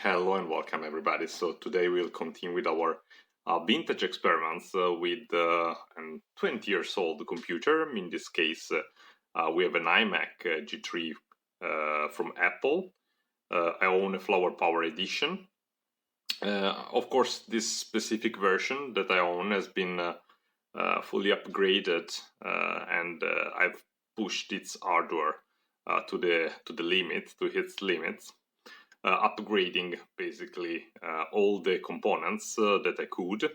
Hello and welcome everybody. So today we'll continue with our vintage experiments with a 20 years old computer. In this case, we have an iMac G3 from Apple. I own a Flower Power edition. Of course, this specific version that I own has been fully upgraded, and I've pushed its hardware to the limit, to its limits. Upgrading basically all the components that I could.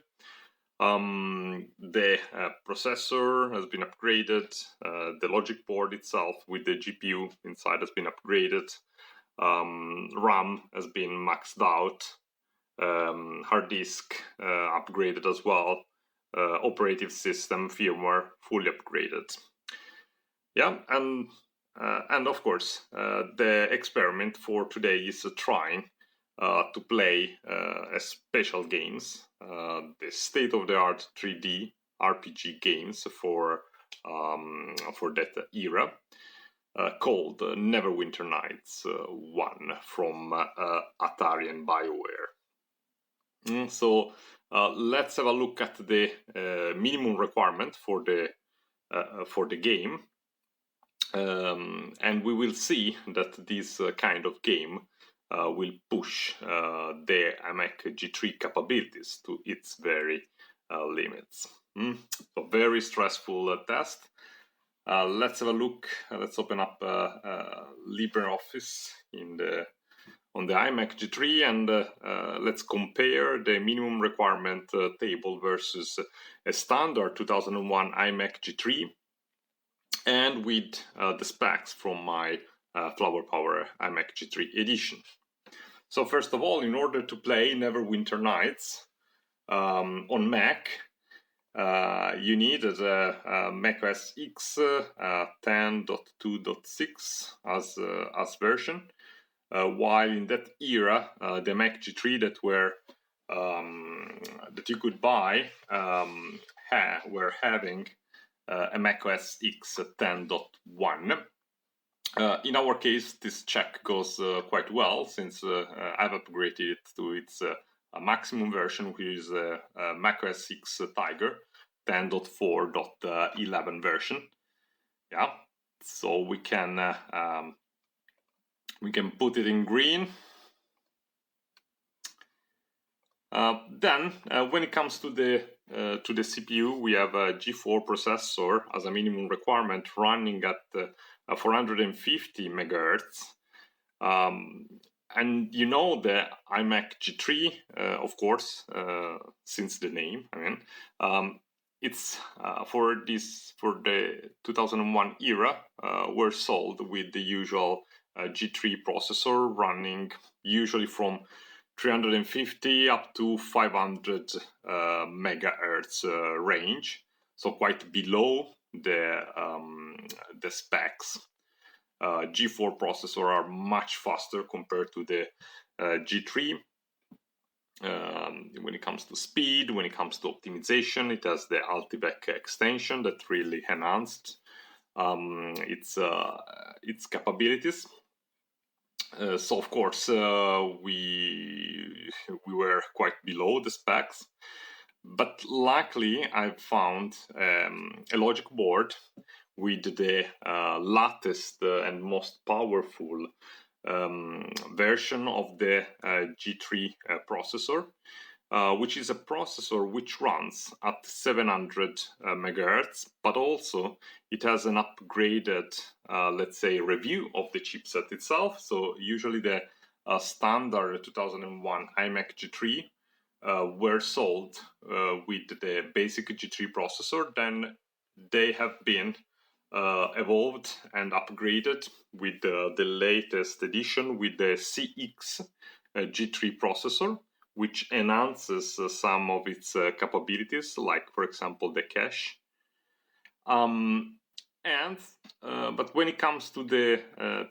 The processor has been upgraded, the logic board itself with the GPU inside has been upgraded, RAM has been maxed out, hard disk upgraded as well, operative system firmware fully upgraded. Yeah, and of course, the experiment for today is trying to play special games, the state-of-the-art 3D RPG games for that era, called Neverwinter Nights 1 from Atari and BioWare. So let's have a look at the minimum requirement for the game. And we will see that this kind of game will push the iMac G3 capabilities to its very limits. So very stressful test. Let's have a look. Let's open up LibreOffice on the iMac G3 and let's compare the minimum requirement table versus a standard 2001 iMac G3. And with the specs from my Flower Power iMac G3 edition. So first of all, in order to play Neverwinter Nights on Mac, you needed a Mac OS X 10.2.6 as version, while in that era, the Mac G3 that you could buy were having a Mac OS X 10.1. In our case, this check goes quite well since I've upgraded it to its maximum version, which is Mac OS X Tiger 10.4.11 version. Yeah, so we can put it in green. Then, when it comes to the CPU, we have a G4 processor as a minimum requirement running at 450 megahertz. And you know the iMac G3, of course, since the name. It's for the 2001 era were sold with the usual G3 processor running usually from 350 up to 500 megahertz range, so quite below the specs. G4 processor are much faster compared to the G3. When it comes to speed, when it comes to optimization, it has the Altivec extension that really enhanced its capabilities. So of course we were quite below the specs, but luckily I found a logic board with the latest and most powerful version of the G3 processor, which is a processor which runs at 700 megahertz, but also it has an upgraded, let's say, review of the chipset itself. So usually the standard 2001 iMac G3 were sold with the basic G3 processor. Then they have been evolved and upgraded with the latest edition with the CX G3 processor, which enhances some of its capabilities, like for example the cache. But when it comes to the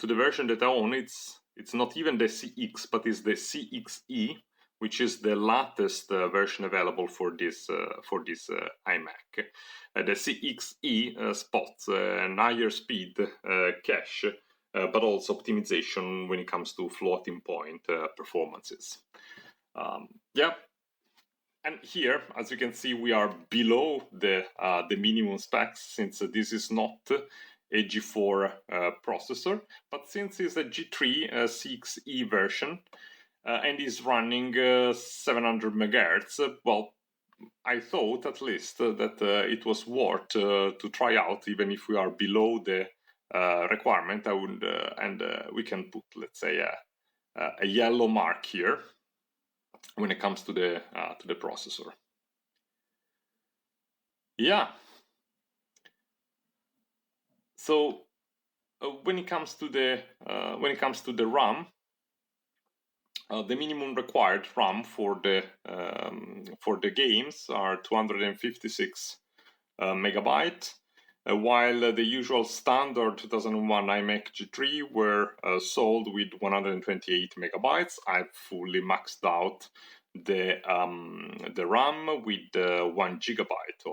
version that I own, it's not even the CX, but it's the CXE, which is the latest version available for this iMac. The CXE spots an higher speed cache but also optimization when it comes to floating point performances. Yeah. And here, as you can see, we are below the minimum specs, since this is not a G4 processor, but since it's a G3 6E version and is running 700 megahertz, well, I thought at least that it was worth to try out, even if we are below the requirement. I would, and we can put, let's say, a yellow mark here when it comes to the processor. Yeah. So when it comes to the RAM, the minimum required RAM for the games are 256 megabyte, while the usual standard 2001 iMac G3 were sold with 128 megabytes. I've fully maxed out the RAM with 1 gigabyte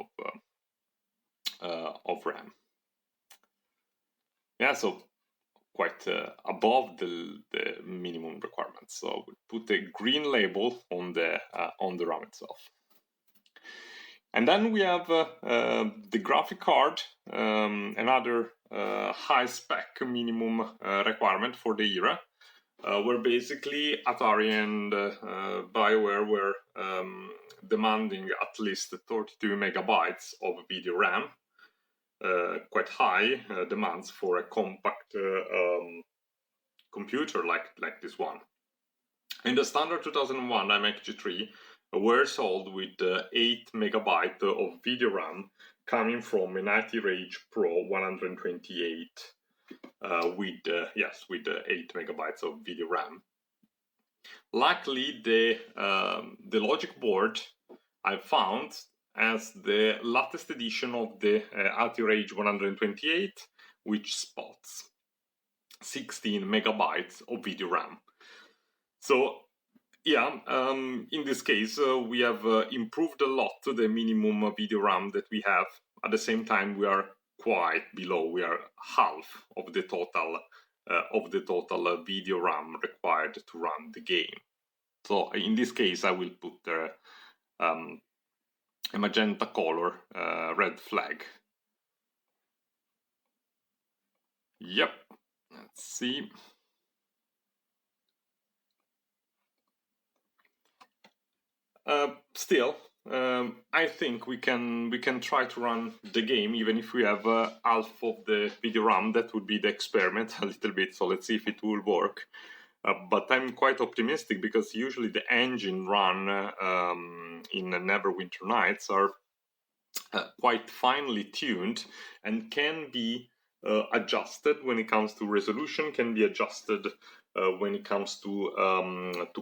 of RAM. Yeah, so quite above the minimum requirements. So we put a green label on the RAM itself. And then we have the graphic card, another high spec minimum requirement for the era, where basically Atari and BioWare were demanding at least 32 megabytes of video RAM. Quite high demands for a compact computer like this one. In the standard 2001 iMac G3 were sold with 8 megabyte of video RAM coming from an ATI Rage Pro 128 with 8 megabytes of video RAM. Luckily, the logic board I found as the latest edition of the ATI Rage 128, which spots 16 megabytes of video RAM. So yeah, in this case, we have improved a lot the minimum video RAM that we have. At the same time, we are quite below. We are half of the total video RAM required to run the game. So in this case, I will put a magenta color red flag. Yep. Let's see. Still, I think we can try to run the game even if we have half of the video RAM. That would be the experiment a little bit. So let's see if it will work. But I'm quite optimistic because usually the engine run in Neverwinter Nights are quite finely tuned and can be adjusted when it comes to resolution, can be adjusted when it comes to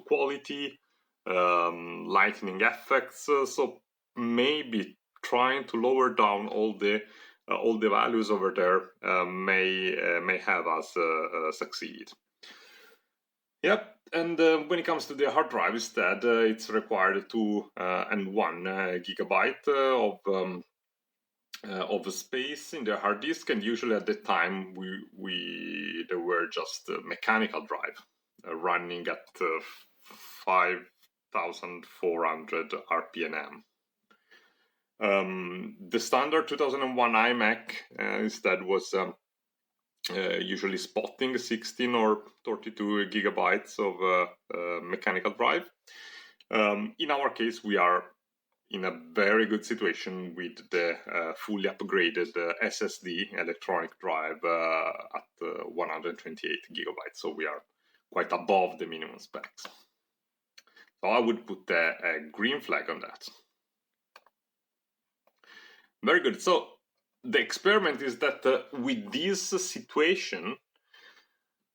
quality, lightning effects. So maybe trying to lower down all the values over there may have us succeed. Yep. And when it comes to the hard drive, instead, it's required 2 and 1 gigabyte of space in the hard disk, and usually at the time there were just mechanical drive running at 5,400 RPM. The standard 2001 iMac instead was usually spotting 16 or 32 gigabytes of mechanical drive. In our case, we are in a very good situation with the fully upgraded SSD electronic drive at 128 gigabytes. So we are quite above the minimum specs. So I would put a green flag on that. Very good. So the experiment is that with this situation,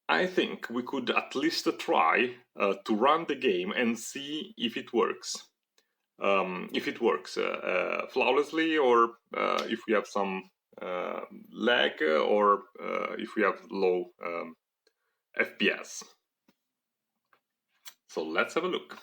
I think we could at least try to run the game and see if it works. If it works flawlessly, or if we have some lag, or if we have low FPS. So let's have a look.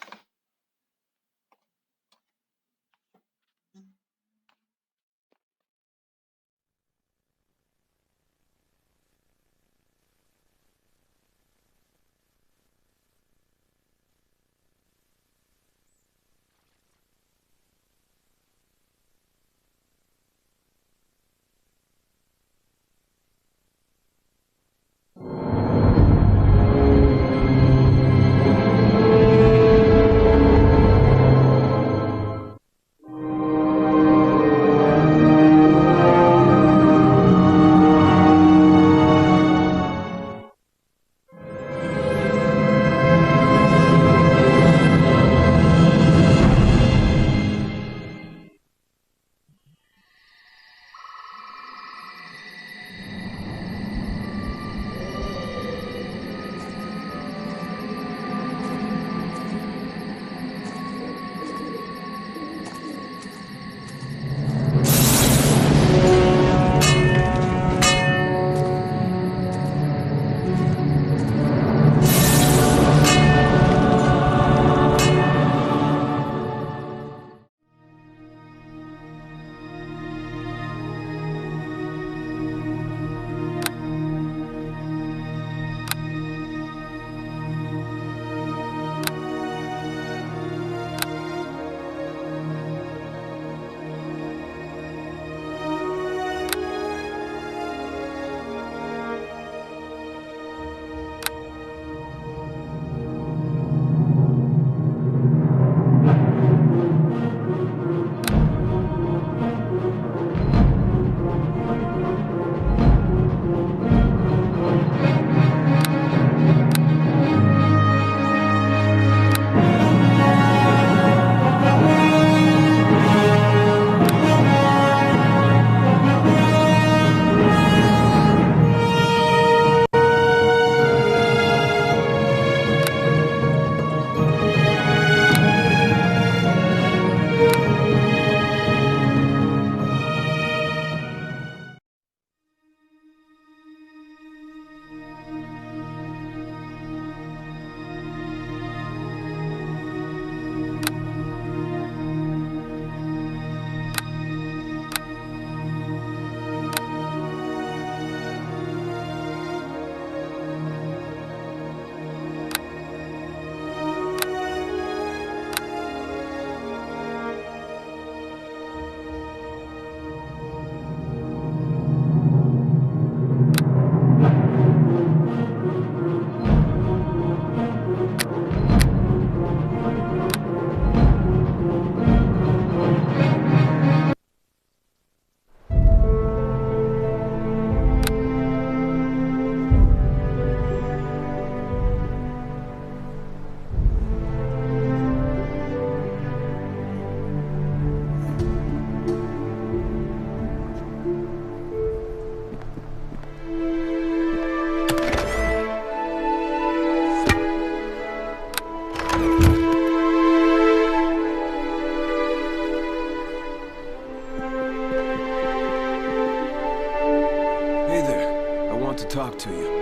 Talk to you.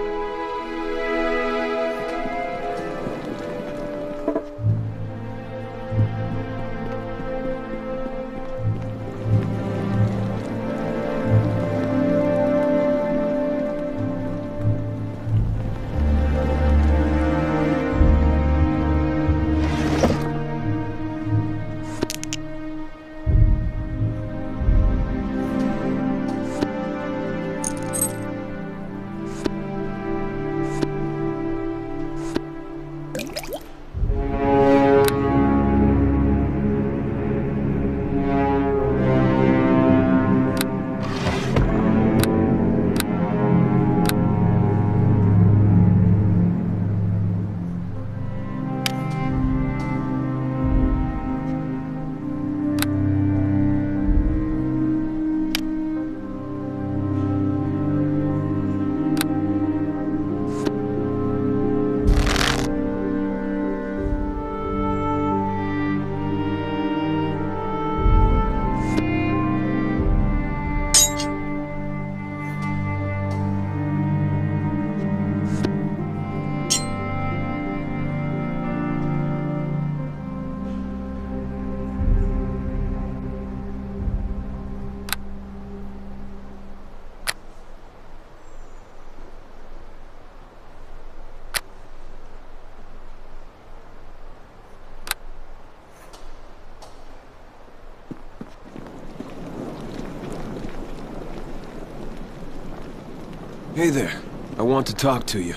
Hey there. I want to talk to you.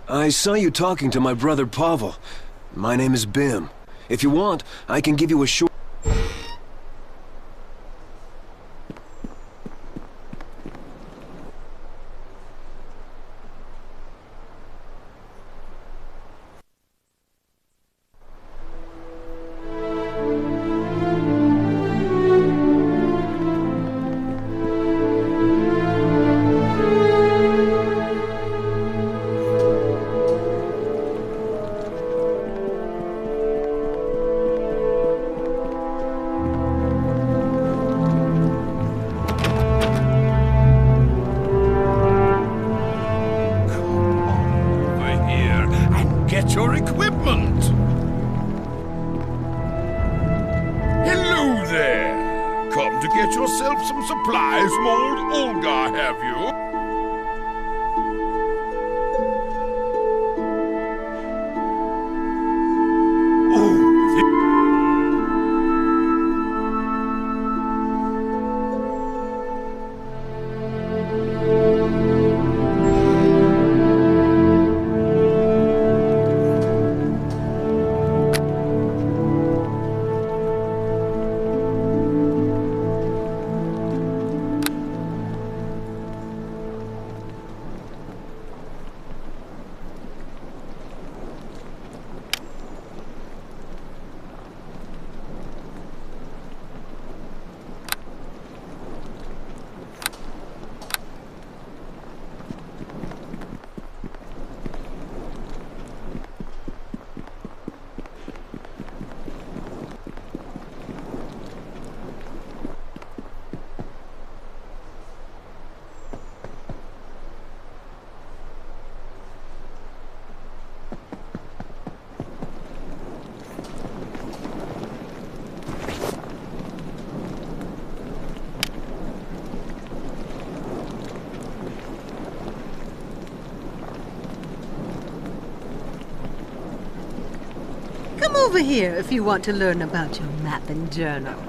I saw you talking to my brother Pavel. My name is Bim. If you want, I can give you a short... Your equipment. Hello there. Come to get yourself some supplies from old Olga, have you? over here if you want to learn about your map and journal.